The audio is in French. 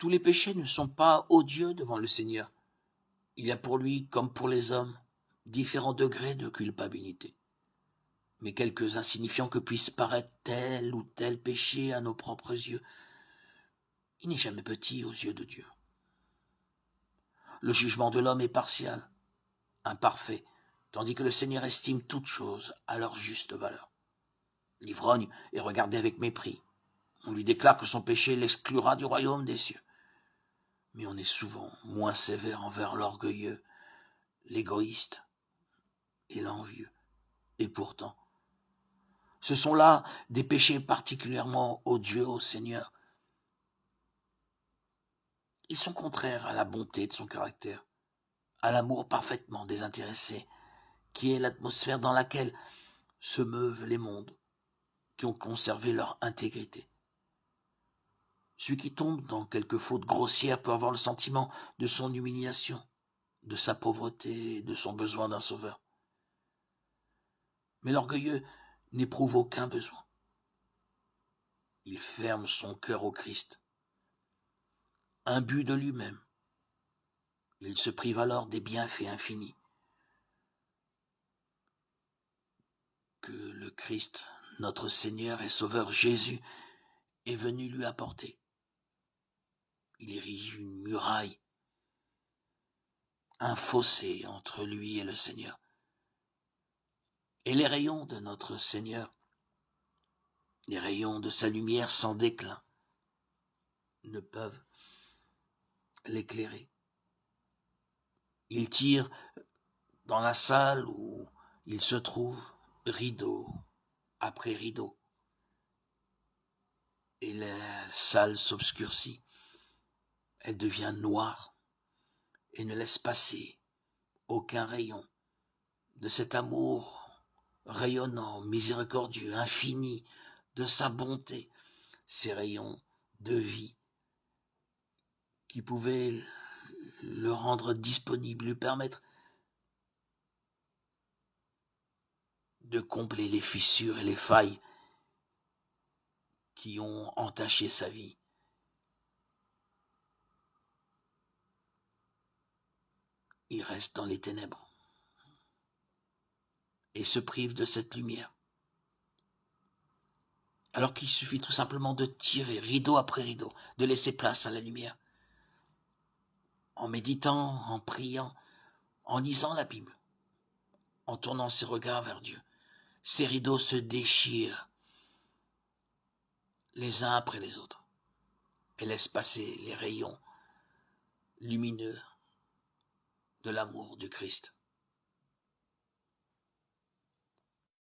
Tous les péchés ne sont pas odieux devant le Seigneur. Il y a pour lui, comme pour les hommes, différents degrés de culpabilité. Mais quelque insignifiant que puisse paraître tel ou tel péché à nos propres yeux, il n'est jamais petit aux yeux de Dieu. Le jugement de l'homme est partial, imparfait, tandis que le Seigneur estime toutes choses à leur juste valeur. L'ivrogne est regardé avec mépris. On lui déclare que son péché l'exclura du royaume des cieux. Mais on est souvent moins sévère envers l'orgueilleux, l'égoïste et l'envieux. Et pourtant, ce sont là des péchés particulièrement odieux au Seigneur. Ils sont contraires à la bonté de son caractère, à l'amour parfaitement désintéressé, qui est l'atmosphère dans laquelle se meuvent les mondes qui ont conservé leur intégrité. Celui qui tombe dans quelque faute grossière peut avoir le sentiment de son humiliation, de sa pauvreté, de son besoin d'un sauveur. Mais l'orgueilleux n'éprouve aucun besoin. Il ferme son cœur au Christ, imbu de lui-même. Il se prive alors des bienfaits infinis que le Christ, notre Seigneur et Sauveur Jésus, est venu lui apporter. Il érige une muraille, un fossé entre lui et le Seigneur. Et les rayons de notre Seigneur, les rayons de sa lumière sans déclin, ne peuvent l'éclairer. Il tire dans la salle où il se trouve rideau après rideau. Et la salle s'obscurcit. Elle devient noire et ne laisse passer aucun rayon de cet amour rayonnant, miséricordieux, infini, de sa bonté, ces rayons de vie qui pouvaient le rendre disponible, lui permettre de combler les fissures et les failles qui ont entaché sa vie. Il reste dans les ténèbres et se prive de cette lumière. Alors qu'il suffit tout simplement de tirer rideau après rideau, de laisser place à la lumière. En méditant, en priant, en lisant la Bible, en tournant ses regards vers Dieu, ces rideaux se déchirent les uns après les autres et laissent passer les rayons lumineux de l'amour du Christ.